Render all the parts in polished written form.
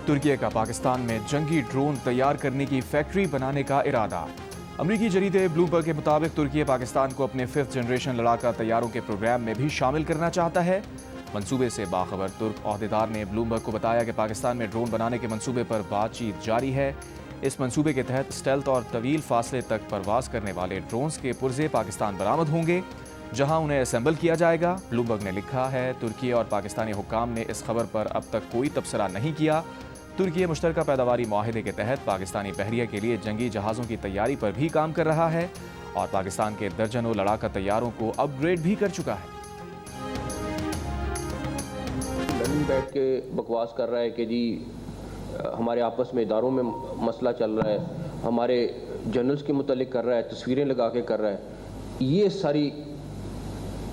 ترکی کا پاکستان میں جنگی ڈرون تیار کرنے کی فیکٹری بنانے کا ارادہ۔ امریکی جریدے بلومبرگ کے مطابق ترکی پاکستان کو اپنے 5th جنریشن لڑاکا طیاروں کے پروگرام میں بھی شامل کرنا چاہتا ہے۔ منصوبے سے باخبر ترک عہدیدار نے بلومبرگ کو بتایا کہ پاکستان میں ڈرون بنانے کے منصوبے پر بات چیت جاری ہے۔ اس منصوبے کے تحت اسٹیلتھ اور طویل فاصلے تک پرواز کرنے والے ڈرونز کے پرزے پاکستان برآمد ہوں گے، جہاں انہیں اسمبل کیا جائے گا۔ بلومبرگ نے لکھا ہے، ترکی اور پاکستانی حکام نے اس خبر پر اب تک کوئی تبصرہ نہیں کیا۔ ترکی مشترکہ پیداواری معاہدے کے تحت پاکستانی بحریہ کے لیے جنگی جہازوں کی تیاری پر بھی کام کر رہا ہے اور پاکستان کے درجنوں لڑاکا طیاروں کو اپ گریڈ بھی کر چکا ہے۔ لندن بیٹھ کے بکواس کر رہا ہے کہ جی ہمارے آپس میں اداروں میں مسئلہ چل رہا ہے، ہمارے جنرلز کے متعلق کر رہا ہے، تصویریں لگا کے کر رہا ہے۔ یہ ساری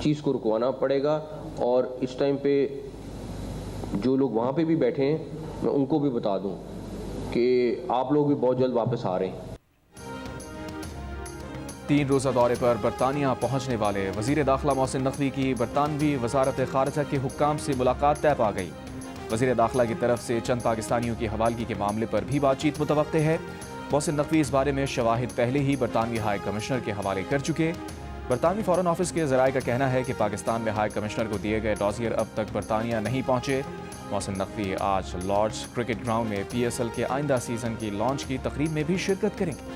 چیز کو رکوانا پڑے گا، اور اس ٹائم پہ جو لوگ وہاں پہ بھی بیٹھے ہیں میں ان کو بھی بتا دوں کہ آپ لوگ بھی بہت جلد واپس آ رہے ہیں۔ 3 روزہ دورے پر برطانیہ پہنچنے والے وزیر داخلہ محسن نقوی کی برطانوی وزارت خارجہ کے حکام سے ملاقات طے پا گئی۔ وزیر داخلہ کی طرف سے چند پاکستانیوں کی حوالگی کے معاملے پر بھی بات چیت متوقع ہے۔ محسن نقوی اس بارے میں شواہد پہلے ہی برطانوی ہائی کمشنر کے حوالے کر چکے۔ برطانوی فارن آفس کے ذرائع کا کہنا ہے کہ پاکستان میں ہائی کمشنر کو دیے گئے ڈوزیر اب تک برطانیہ نہیں پہنچے۔ محسن نقوی آج لارڈز کرکٹ گراؤنڈ میں PSL کے آئندہ سیزن کی لانچ کی تقریب میں بھی شرکت کریں گے۔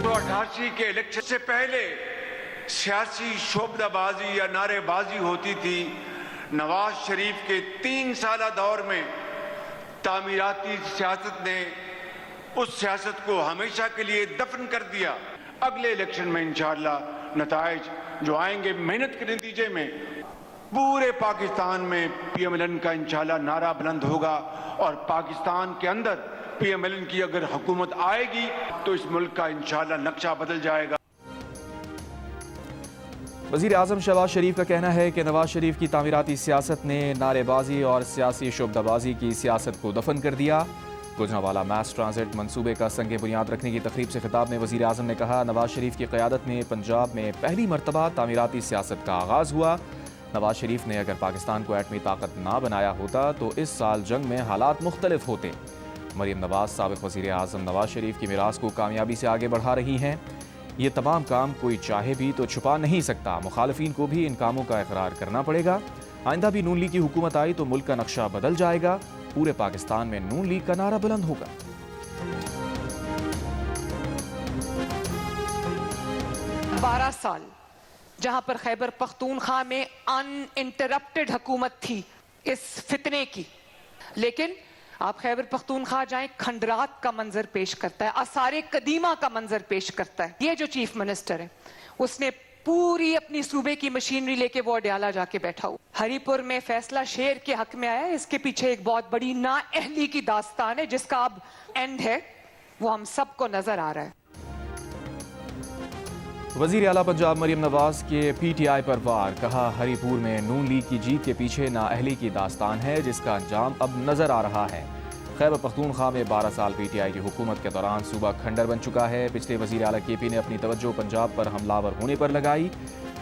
88 کے الیکشن سے پہلے سیاسی شعبدہ بازی یا نعرے بازی ہوتی تھی۔ نواز شریف کے 3 سالہ دور میں تعمیراتی سیاست نے اس سیاست کو ہمیشہ کے لیے دفن کر دیا۔ اگلے الیکشن میں انشاءاللہ نتائج جو آئیں گے محنت کے نتیجے میں، پورے پاکستان میں PMLN کا انشاءاللہ نعرہ بلند ہوگا، اور پاکستان کے اندر PMLN کی اگر حکومت آئے گی تو اس ملک کا انشاءاللہ نقشہ بدل جائے گا۔ وزیر اعظم شہباز شریف کا کہنا ہے کہ نواز شریف کی تعمیراتی سیاست نے نعرے بازی اور سیاسی شعبدہ بازی کی سیاست کو دفن کر دیا۔ گوجرانوالہ میس ٹرانزٹ منصوبے کا سنگ بنیاد رکھنے کی تقریب سے خطاب میں وزیر اعظم نے کہا، نواز شریف کی قیادت میں پنجاب میں پہلی مرتبہ تعمیراتی سیاست کا آغاز ہوا۔ نواز شریف نے اگر پاکستان کو ایٹمی طاقت نہ بنایا ہوتا تو اس سال جنگ میں حالات مختلف ہوتے۔ مریم نواز سابق وزیر اعظم نواز شریف کی میراث کو کامیابی سے آگے بڑھا رہی ہیں۔ یہ تمام کام کوئی چاہے بھی تو چھپا نہیں سکتا، مخالفین کو بھی ان کاموں کا اقرار کرنا پڑے گا۔ آئندہ بھی نون لیگ کی حکومت آئی تو ملک کا نقشہ بدل جائے گا، پورے پاکستان میں نون لیگ کا نعرہ بلند ہوگا۔ 12 سال جہاں پر خیبر پختونخوا میں ان انٹرپٹڈ حکومت تھی اس فتنے کی، لیکن آپ خیبر پختونخوا جائیں، کھنڈرات کا منظر پیش کرتا ہے، آثار قدیمہ کا منظر پیش کرتا ہے۔ یہ جو چیف منسٹر ہے اس نے پوری اپنی صوبے کی مشینری لے کے وہ اڈیالہ جا کے بیٹھا ہوا۔ ہری پور میں فیصلہ شیر کے حق میں آیا ہے، اس کے پیچھے ایک بہت بڑی نااہلی کی داستان ہے جس کا اب اینڈ ہے، وہ ہم سب کو نظر آ رہا ہے۔ وزیر اعلیٰ پنجاب مریم نواز کے PTI پر وار، کہا ہری پور میں نون لیگ کی جیت کے پیچھے نااہلی کی داستان ہے جس کا انجام اب نظر آ رہا ہے۔ خیبر پختونخوا میں 12 سال PTI کی حکومت کے دوران صوبہ کھنڈر بن چکا ہے۔ پچھلے وزیر اعلیٰ KP نے اپنی توجہ پنجاب پر حملہ آور ہونے پر لگائی۔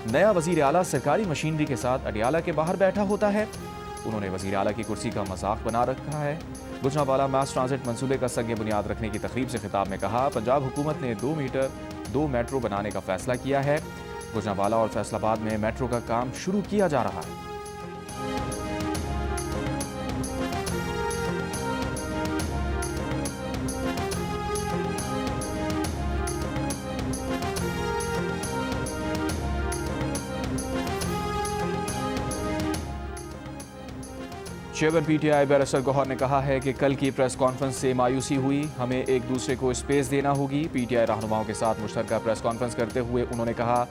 نیا وزیر اعلیٰ سرکاری مشینری کے ساتھ اڈیالہ کے باہر بیٹھا ہوتا ہے۔ انہوں نے وزیر اعلیٰ کی کرسی کا مذاق بنا رکھا ہے۔ گوجرانوالہ میس ٹرانزٹ منصوبے کا سنگ بنیاد رکھنے کی تقریب سے خطاب میں کہا، پنجاب حکومت نے 2 میٹرو بنانے کا فیصلہ کیا ہے۔ گوجرانوالہ اور فیصل آباد میں میٹرو کا کام شروع کیا جا رہا ہے۔ چیئرمین PTI بیرسٹر گوہر نے کہا ہے کہ کل کی پریس کانفرنس سے مایوسی ہوئی، ہمیں ایک دوسرے کو اسپیس دینا ہوگی۔ PTI رہنماؤں کے ساتھ مشترکہ پریس کانفرنس کرتے ہوئے انہوں نے کہا،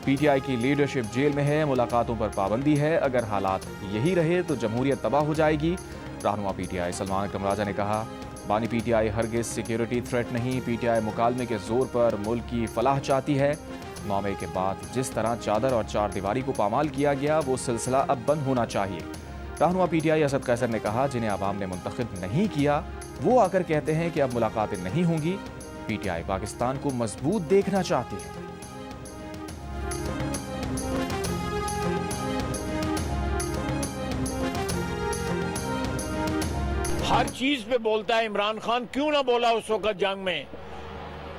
PTI کی لیڈرشپ جیل میں ہے، ملاقاتوں پر پابندی ہے، اگر حالات یہی رہے تو جمہوریت تباہ ہو جائے گی۔ رہنما PTI سلمان اکرم راجہ نے کہا، بانی PTI ہرگز سیکیورٹی تھریٹ نہیں، PTI مکالمے کے زور پر ملک کی فلاح چاہتی ہے۔ 9 مئی کے بعد جس طرح چادر اور چار دیواری کو پامال کیا گیا وہ سلسلہ اب بند ہونا چاہیے۔ رہنما PTI اسد قیصر نے کہا، جنہیں عوام نے منتخب نہیں کیا وہ آ کر کہتے ہیں کہ اب ملاقاتیں نہیں ہوں گی۔ PTI پاکستان کو مضبوط دیکھنا چاہتی ہے۔ ہر چیز پہ بولتا ہے. عمران خان کیوں نہ بولا اس وقت جنگ میں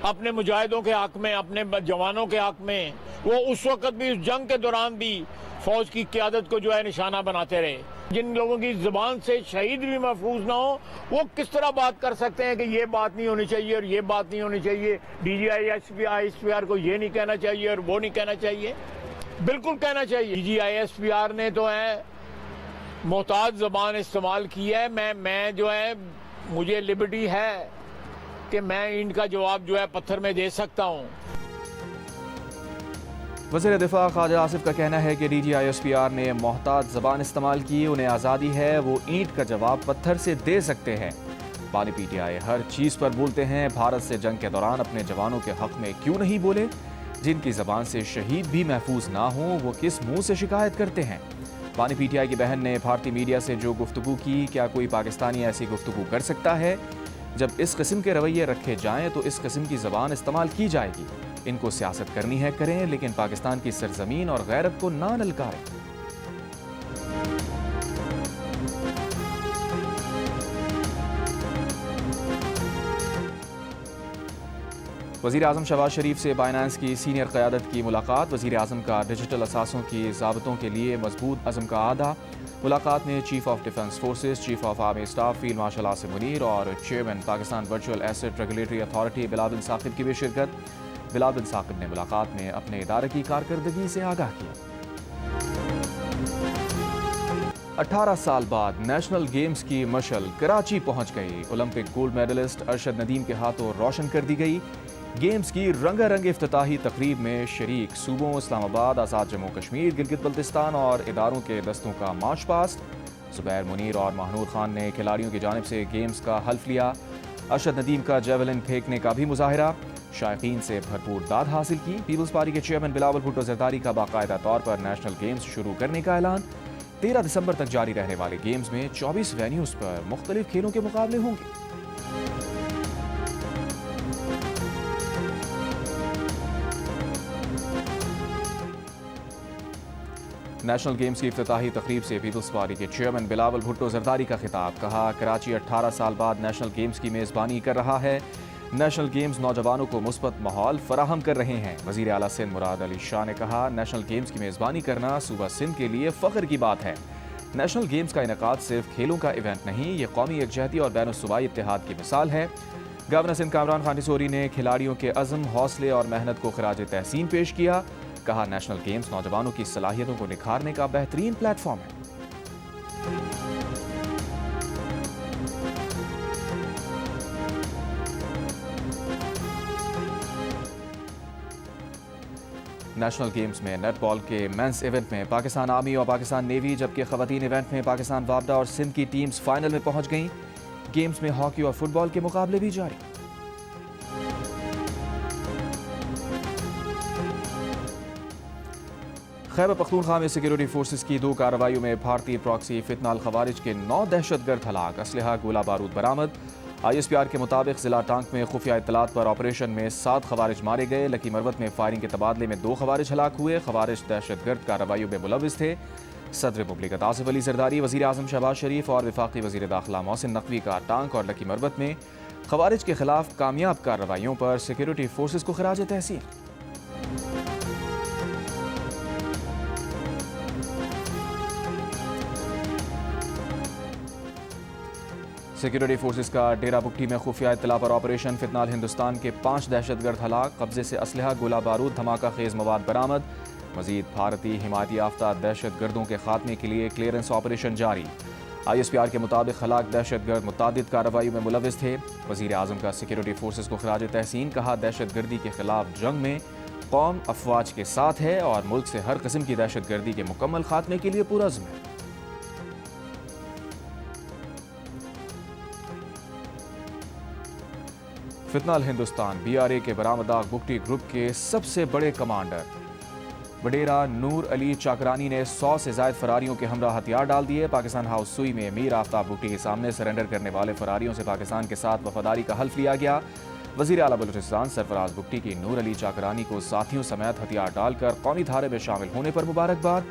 اپنے مجاہدوں کے حق میں, اپنے جوانوں کے حق میں. وہ اس وقت بھی, اس جنگ کے دوران بھی فوج کی قیادت کو جو ہے نشانہ بناتے رہے. جن لوگوں کی زبان سے شہید بھی محفوظ نہ ہو, وہ کس طرح بات کر سکتے ہیں کہ یہ بات نہیں ہونی چاہیے اور یہ بات نہیں ہونی چاہیے, D G I S P R کو یہ نہیں کہنا چاہیے اور وہ نہیں کہنا چاہیے. بالکل کہنا چاہیے. D G I S P R نے تو ہے محتاط زبان استعمال کی ہے. میں جو ہے, مجھے لبرٹی ہے کہ میں ان کا جواب جو ہے پتھر میں دے سکتا ہوں. وزیر دفاع خواجہ آصف کا کہنا ہے کہ D G I S P R نے محتاط زبان استعمال کی, انہیں آزادی ہے, وہ اینٹ کا جواب پتھر سے دے سکتے ہیں. بانی پی ٹی آئی ہر چیز پر بولتے ہیں, بھارت سے جنگ کے دوران اپنے جوانوں کے حق میں کیوں نہیں بولے؟ جن کی زبان سے شہید بھی محفوظ نہ ہوں وہ کس منہ سے شکایت کرتے ہیں؟ بانی پی ٹی آئی کی بہن نے بھارتی میڈیا سے جو گفتگو کی, کیا کوئی پاکستانی ایسی گفتگو کر سکتا ہے؟ جب اس قسم کے رویے رکھے جائیں تو اس قسم کی زبان استعمال کی جائے گی. ان کو سیاست کرنی ہے کریں, لیکن پاکستان کی سرزمین اور غیرت کو نہ للکاریں. وزیر اعظم شہباز شریف سے بائنانس کی سینئر قیادت کی ملاقات. وزیر اعظم کا ڈیجیٹل اثاثوں کی ضابطوں کے لیے مضبوط عزم کا اعادہ. ملاقات میں chief of defence forces, chief of army staff field marshal Asim Munir اور chairman Pakistan virtual asset regulatory authority Bilal bin Saqib کی بھی شرکت. بلال بن ثاقب نے ملاقات میں اپنے ادارے کی کارکردگی سے آگاہ کیا. 18 سال بعد نیشنل گیمز کی مشعل کراچی پہنچ گئی. Olympic gold medallist Arshad Nadeem کے ہاتھوں روشن کر دی گئی. گیمز کی رنگا رنگ افتتاحی تقریب میں شریک صوبوں اسلام آباد, آزاد جموں کشمیر, گلگت بلتستان اور اداروں کے دستوں کا مارچ پاسٹ. زبیر منیر اور ماہنور خان نے کھلاڑیوں کی جانب سے گیمز کا حلف لیا. ارشد ندیم کا جیولن پھینکنے کا بھی مظاہرہ, شائقین سے بھرپور داد حاصل کی. پیپلز پارٹی کے چیئرمین بلاول بھٹو زرداری کا باقاعدہ طور پر نیشنل گیمز شروع کرنے کا اعلان. 13 دسمبر تک جاری رہنے والے گیمز میں 24 وینیوز پر مختلف کھیلوں کے مقابلے ہوں گے. نیشنل گیمز کی افتتاحی تقریب سے پیپلز پارٹی کے چیئرمین بلاول بھٹو زرداری کا خطاب. کہا, کراچی 18 سال بعد نیشنل گیمز کی میزبانی کر رہا ہے. نیشنل گیمز نوجوانوں کو مثبت ماحول فراہم کر رہے ہیں. وزیر اعلیٰ سندھ مراد علی شاہ نے کہا, نیشنل گیمز کی میزبانی کرنا صوبہ سندھ کے لیے فخر کی بات ہے. نیشنل گیمز کا انعقاد صرف کھیلوں کا ایونٹ نہیں, یہ قومی یکجہتی اور بین الصوبائی اتحاد کی مثال ہے. گورنر سندھ کامران خان ٹھسوری نے کھلاڑیوں کے عزم, حوصلے اور محنت کو خراج تحسین پیش کیا. کہا, نیشنل گیمز نوجوانوں کی صلاحیتوں کو نکھارنے کا بہترین پلیٹ فارم ہے. نیشنل گیمز میں نیٹ بال کے مینس ایونٹ میں پاکستان آرمی اور پاکستان نیوی, جبکہ خواتین ایونٹ میں پاکستان وابڈا اور سندھ کی ٹیمز فائنل میں پہنچ گئیں. گیمز میں ہاکی اور فٹ بال کے مقابلے بھی جاری. خیبر پختونخوا میں سیکیورٹی فورسز کی 2 کارروائیوں میں بھارتی پراکسی فتنہ الخوارج کے 9 دہشت گرد ہلاک, اسلحہ گولہ بارود برآمد. آئی ایس پی آر کے مطابق ضلع ٹانک میں خفیہ اطلاعات پر آپریشن میں 7 خوارج مارے گئے. لکی مروت میں فائرنگ کے تبادلے میں 2 خوارج ہلاک ہوئے. خوارج دہشت گرد کارروائیوں میں ملوث تھے. صدر مملکت آصف علی زرداری, وزیر اعظم شہباز شریف اور وفاقی وزیر داخلہ محسن نقوی کا ٹانک اور لکی مروت میں خوارج کے خلاف کامیاب کارروائیوں پر سیکیورٹی فورسز کو خراج تحسین. سیکیورٹی فورسز کا ڈیرہ بگٹی میں خفیہ اطلاع پر آپریشن, فتنہ ہندوستان کے 5 دہشت گرد ہلاک, قبضے سے اسلحہ گولہ بارود دھماکہ خیز مواد برآمد. مزید بھارتی حمایتی یافتہ دہشت گردوں کے خاتمے کے لیے کلیئرنس آپریشن جاری. آئی ایس پی آر کے مطابق ہلاک دہشت گرد متعدد کارروائیوں میں ملوث تھے. وزیر اعظم کا سیکیورٹی فورسز کو خراج تحسین. کہا, دہشت گردی کے خلاف جنگ میں قوم افواج کے ساتھ ہے اور ملک سے ہر قسم کی دہشت گردی کے مکمل خاتمے کے لیے پرعزم ہے. فتنہ ہندوستان بی آر اے کے برآمدہ بگٹی گروپ کے سب سے بڑے کمانڈر وڈیرا نور علی چاکرانی نے 100 سے زائد فراریوں کے ہمراہ ہتھیار ڈال دیے. پاکستان ہاؤس سوئی میں میر آفتاب بگٹی کے سامنے سرنڈر کرنے والے فراریوں سے پاکستان کے ساتھ وفاداری کا حلف لیا گیا. وزیر اعلیٰ بلوچستان سرفراز بگٹی کی نور علی چاکرانی کو ساتھیوں سمیت ہتھیار ڈال کر قومی دھارے میں شامل ہونے پر مبارکباد.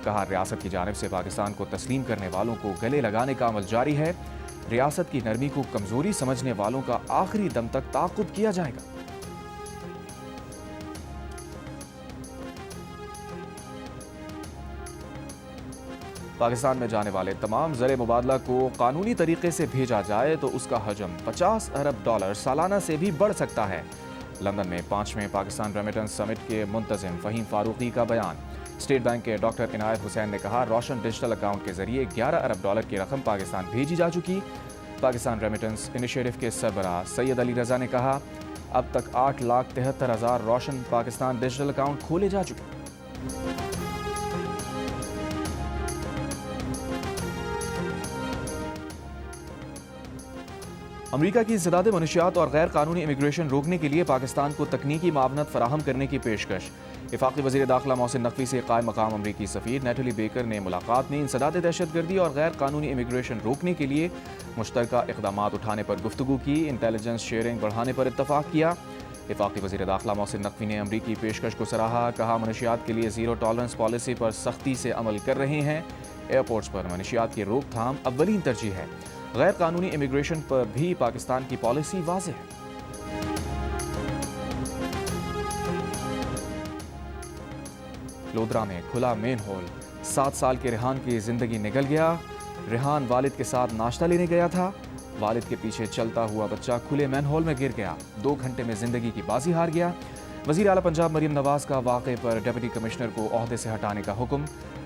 کہا, ریاست کی جانب سے پاکستان کو تسلیم کرنے والوں کو گلے لگانے کا عمل جاری ہے. ریاست کی نرمی کو کمزوری سمجھنے والوں کا آخری دم تک تعاقب کیا جائے گا۔ پاکستان میں جانے والے تمام زر مبادلہ کو قانونی طریقے سے بھیجا جائے تو اس کا حجم $50 ارب سالانہ سے بھی بڑھ سکتا ہے۔ لندن میں 5ویں پاکستان ریمیٹنس سمٹ کے منتظم فہیم فاروقی کا بیان۔ اسٹیٹ بینک کے ڈاکٹر عنایت حسین نے کہا، روشن ڈیجیٹل اکاؤنٹ کے ذریعے $11 ارب کی رقم پاکستان بھیجی جا چکی۔ پاکستان ریمیٹنس انیشیٹو کے سربراہ سید علی رضا نے کہا، اب تک 8,73,000 روشن پاکستان ڈیجیٹل اکاؤنٹ کھولے جا چکے۔ امریکہ کی انسداد منشیات اور غیر قانونی امیگریشن روکنے کے لیے پاکستان کو تکنیکی معاونت فراہم کرنے کی پیشکش۔ وفاقی وزیر داخلہ محسن نقوی سے قائم مقام امریکی سفیر نیٹلی بیکر نے ملاقات میں انسداد دہشت گردی اور غیر قانونی امیگریشن روکنے کے لیے مشترکہ اقدامات اٹھانے پر گفتگو کی، انٹیلیجنس شیئرنگ بڑھانے پر اتفاق کیا۔ وفاقی وزیر داخلہ محسن نقوی نے امریکی پیشکش کو سراہا، کہا منشیات کے لیے زیرو ٹالرنس پالیسی پر سختی سے عمل کر رہے ہیں۔ ایئرپورٹس پر منشیات کی روک تھام اولین ترجیح ہے۔ غیر قانونی امیگریشن پر بھی پاکستان کی پالیسی واضح ہے۔ لودرا میں کھلا مین ہول، 7 سال کے ریحان کی زندگی نگل گیا۔ ریحان والد کے ساتھ ناشتہ لینے گیا تھا، والد کے پیچھے چلتا ہوا بچہ کھلے مین ہول میں گر گیا، 2 گھنٹے میں زندگی کی بازی ہار گیا۔ وزیر اعلیٰ پنجاب مریم نواز کا واقعے پر ڈپٹی کمشنر کو عہدے سے ہٹانے کا حکم،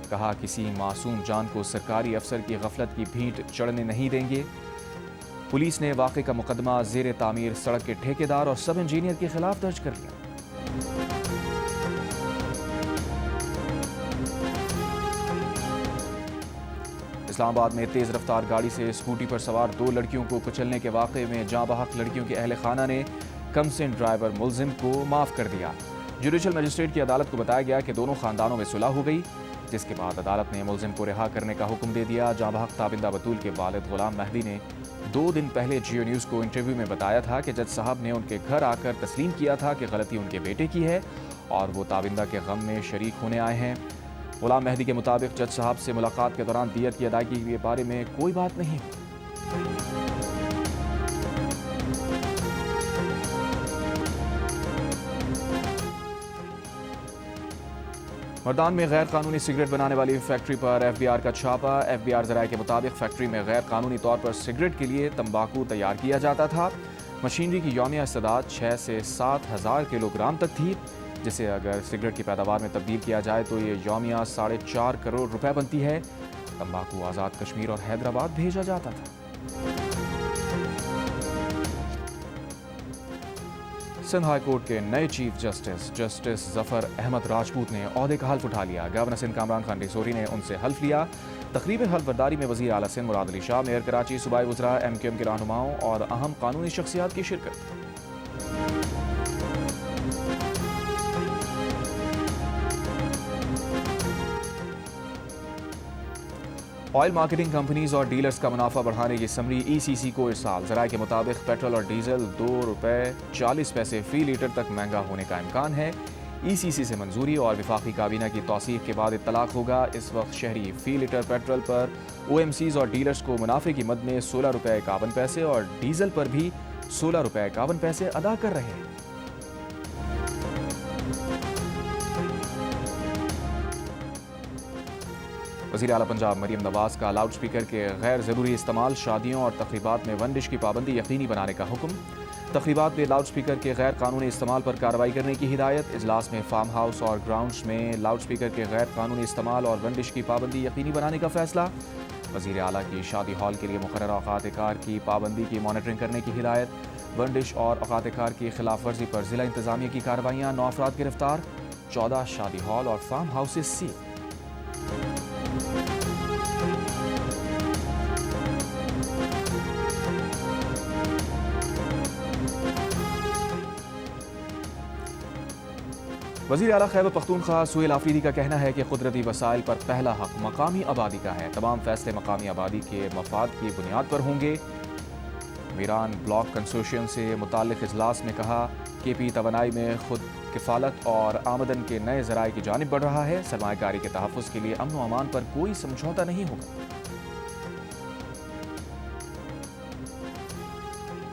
کہا کسی معصوم جان کو سرکاری افسر کی غفلت کی بھیٹ چڑھنے نہیں دیں گے۔ پولیس نے واقعے کا مقدمہ زیر تعمیر سڑک کے ٹھیکیدار اور سب انجینئر کے خلاف درج کر لیا۔ اسلام آباد میں تیز رفتار گاڑی سے اسکوٹی پر سوار 2 لڑکیوں کو کچلنے کے واقعے میں جاں بحق لڑکیوں کے اہل خانہ نے کمسن ڈرائیور ملزم کو معاف کر دیا۔ جوڈیشل مجسٹریٹ کی عدالت کو بتایا گیا کہ دونوں خاندانوں میں صلح ہو گئی، جس کے بعد عدالت نے ملزم کو رہا کرنے کا حکم دے دیا۔ جاں بحق تابندہ بطول کے والد غلام مہدی نے 2 دن پہلے جیو نیوز کو انٹرویو میں بتایا تھا کہ جج صاحب نے ان کے گھر آ کر تسلیم کیا تھا کہ غلطی ان کے بیٹے کی ہے اور وہ تابندہ کے غم میں شریک ہونے آئے ہیں۔ غلام مہدی کے مطابق جج صاحب سے ملاقات کے دوران دیت کی ادائیگی کے بارے میں کوئی بات نہیں ہوئی۔ مردان میں غیر قانونی سگریٹ بنانے والی فیکٹری پر ایف بی آر کا چھاپا۔ ایف بی آر ذرائع کے مطابق فیکٹری میں غیر قانونی طور پر سگریٹ کے لیے تمباکو تیار کیا جاتا تھا۔ مشینری کی یومیہ استعداد 6 سے 7 ہزار کلو گرام تک تھی، جسے اگر سگریٹ کی پیداوار میں تبدیل کیا جائے تو یہ یومیہ 4.5 کروڑ روپے بنتی ہے۔ تمباکو آزاد کشمیر اور حیدرآباد بھیجا جاتا تھا۔ سندھ ہائی کورٹ کے نئے چیف جسٹس ظفر احمد راجپوت نے عہدے کا حلف اٹھا لیا۔ گورنر سندھ کامران خان ڈیسوری نے ان سے حلف لیا۔ تقریب حلف برداری میں وزیر اعلیٰ سندھ مراد علی شاہ، میئر کراچی، صوبائی وزراء، ایم کیو ایم کے رہنماؤں اور اہم قانونی شخصیات کی شرکت۔ آئل مارکیٹنگ کمپنیز اور ڈیلرز کا منافع بڑھانے کی سمری ای سی سی کو ارسال۔ ذرائع کے مطابق پیٹرول اور ڈیزل $2.40 فی لیٹر تک مہنگا ہونے کا امکان ہے۔ ای سی سی سے منظوری اور وفاقی کابینہ کی توثیق کے بعد اطلاق ہوگا۔ اس وقت شہری فی لیٹر پیٹرول پر او ایم سیز اور ڈیلرز کو منافع کی مد میں $16.51 اور ڈیزل پر بھی $16.51 ادا کر رہے ہیں۔ وزیر اعلیٰ پنجاب مریم نواز کا لاؤڈ سپیکر کے غیر ضروری استعمال، شادیوں اور تقریبات میں 1 ڈش کی پابندی یقینی بنانے کا حکم۔ تقریبات میں لاؤڈ سپیکر کے غیر قانونی استعمال پر کارروائی کرنے کی ہدایت۔ اجلاس میں فارم ہاؤس اور گراؤنڈز میں لاؤڈ سپیکر کے غیر قانونی استعمال اور 1 ڈش کی پابندی یقینی بنانے کا فیصلہ۔ وزیر اعلیٰ کی شادی ہال کے لیے مقررہ اوقات کار کی پابندی کی مانیٹرنگ کرنے کی ہدایت۔ 1 ڈش اور اوقات کار کی خلاف ورزی پر ضلع انتظامیہ کی کارروائیاں، 9 افراد گرفتار، 14 شادی ہال اور فارم ہاؤسز سیل۔ وزیر اعلیٰ خیبر پختونخوا سہیل آفریدی کا کہنا ہے کہ قدرتی وسائل پر پہلا حق مقامی آبادی کا ہے۔ تمام فیصلے مقامی آبادی کے مفاد کی بنیاد پر ہوں گے۔ میران بلاک کنسورشیم سے متعلق اجلاس میں کہا کہ پی توانائی میں خود کفالت اور آمدن کے نئے ذرائع کی جانب بڑھ رہا ہے۔ سرمایہ کاری کے تحفظ کے لیے امن و امان پر کوئی سمجھوتہ نہیں ہوگا۔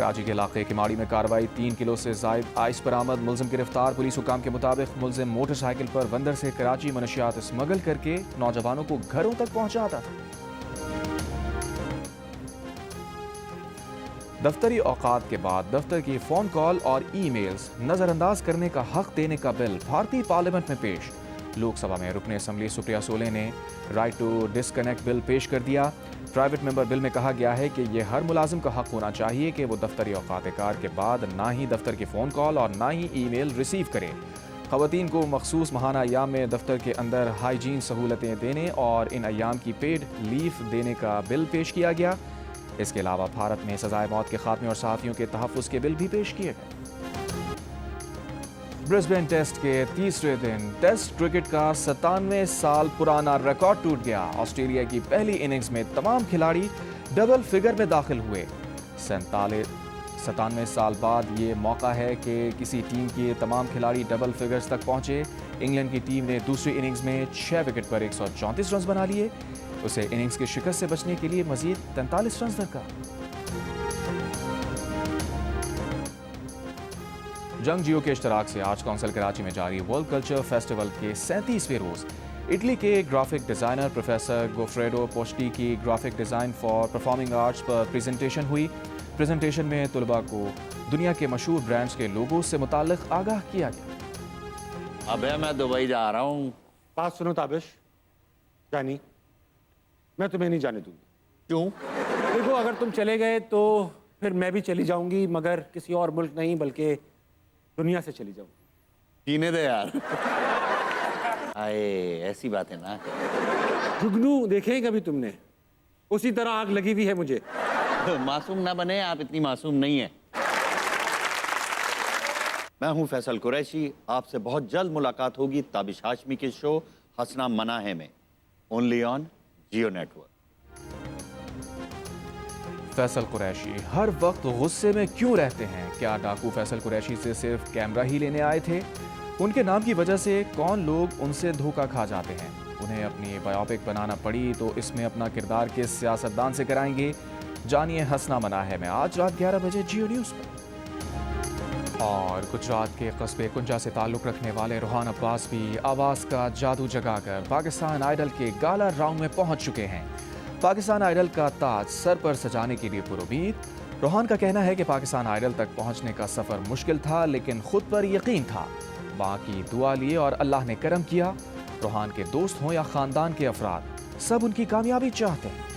کراچی کے علاقے کماڑی میں کارروائی، 3 کلو سے زائد آئس برآمد، ملزم گرفتار۔ پولیس حکام کے مطابق ملزم موٹر سائیکل پر بندر سے کراچی منشیات اسمگل کر کے نوجوانوں کو گھروں تک پہنچاتا تھا۔ دفتری اوقات کے بعد دفتر کی فون کال اور ای میلز نظر انداز کرنے کا حق دینے کا بل بھارتی پارلیمنٹ میں پیش۔ لوک سبھا میں رکن اسمبلی سپریا سولے نے رائٹ ٹو ڈسکنیکٹ بل پیش کر دیا۔ پرائیویٹ ممبر بل میں کہا گیا ہے کہ یہ ہر ملازم کا حق ہونا چاہیے کہ وہ دفتری اوقات کار کے بعد نہ ہی دفتر کی فون کال اور نہ ہی ای میل ریسیو کرے۔ خواتین کو مخصوص ماہانہ ایام میں دفتر کے اندر ہائیجین سہولتیں دینے اور ان ایام کی پیڈ لیو دینے کا بل پیش کیا گیا۔ اس کے علاوہ بھارت میں سزائے موت کے خاتمے اور صحافیوں کے تحفظ کے بل بھی پیش کیے گئے۔ برسبین ٹیسٹ کے تیسرے دن ٹیسٹ کرکٹ کا 97 سال پرانا ریکارڈ ٹوٹ گیا۔ آسٹریلیا کی پہلی اننگز میں تمام کھلاڑی ڈبل فگر میں داخل ہوئے۔ 97 سال بعد یہ موقع ہے کہ کسی ٹیم کے تمام کھلاڑی ڈبل فگرز تک پہنچے۔ انگلینڈ کی ٹیم نے دوسری اننگز میں 6 وکٹ پر 134 رنز بنا لیے۔ اسے اننگز کی شکست سے بچنے کے لیے مزید 43 رنز درکار۔ جنگ جیو کے اشتراک سے آج کونسل کراچی میں جاری ورلڈ کلچر فیسٹیول کے 37ویں روز اٹلی کے گرافک ڈیزائنر پروفیسر گوفریڈو پوچٹی کی graphic design for performing arts per presentation ہوئی۔ پریزنٹیشن میں طلباء کو دنیا کے مشہور برانڈز کے لوگوز سے متعلق آگاہ کیا گیا۔ ابے میں دبئی جا رہا ہوں۔ بات سنو تابش جانی، میں تمہیں نہیں جانے دوں گی۔ کیوں؟ دیکھو اگر تم چلے گئے تو پھر میں بھی چلی جاؤں گی، مگر کسی اور ملک نہیں بلکہ دنیا سے چلی جاؤں گی۔ پینے دے یار۔ آئے ایسی بات ہے نا۔ جگنو دیکھیں کبھی تم نے؟ اسی طرح آگ لگی ہوئی ہے مجھے۔ معصوم نہ بنے، آپ اتنی معصوم نہیں ہیں۔ میں ہوں فیصل قریشی، آپ سے بہت جلد ملاقات ہوگی تابش ہاشمی کے شو ہنسنا منع ہے میں، only on Geo network. Faisal Qureshi ہر وقت غصے میں کیوں رہتے ہیں؟ کیا ڈاکو فیصل قریشی سے صرف کیمرہ ہی لینے آئے تھے؟ ان کے نام کی وجہ سے کون لوگ ان سے دھوکہ کھا جاتے ہیں؟ انہیں اپنی بایوپک بنانا پڑی تو اس میں اپنا کردار کس سیاستدان سے کرائیں گے؟ جانیے ہنسنا منع ہے میں آج رات 11 بجے جیو نیوز پر۔ اور گجرات کے قصبے کنجا سے تعلق رکھنے والے روحان عباس بھی آواز کا جادو جگا کر پاکستان آئیڈل کے گالا راؤنڈ میں پہنچ چکے ہیں۔ پاکستان آئیڈل کا تاج سر پر سجانے کے لیے پرامید۔ روحان کا کہنا ہے کہ پاکستان آئیڈل تک پہنچنے کا سفر مشکل تھا لیکن خود پر یقین تھا، ماں کی دعا لیے اور اللہ نے کرم کیا۔ روحان کے دوست ہوں یا خاندان کے افراد، سب ان کی کامیابی چاہتے ہیں۔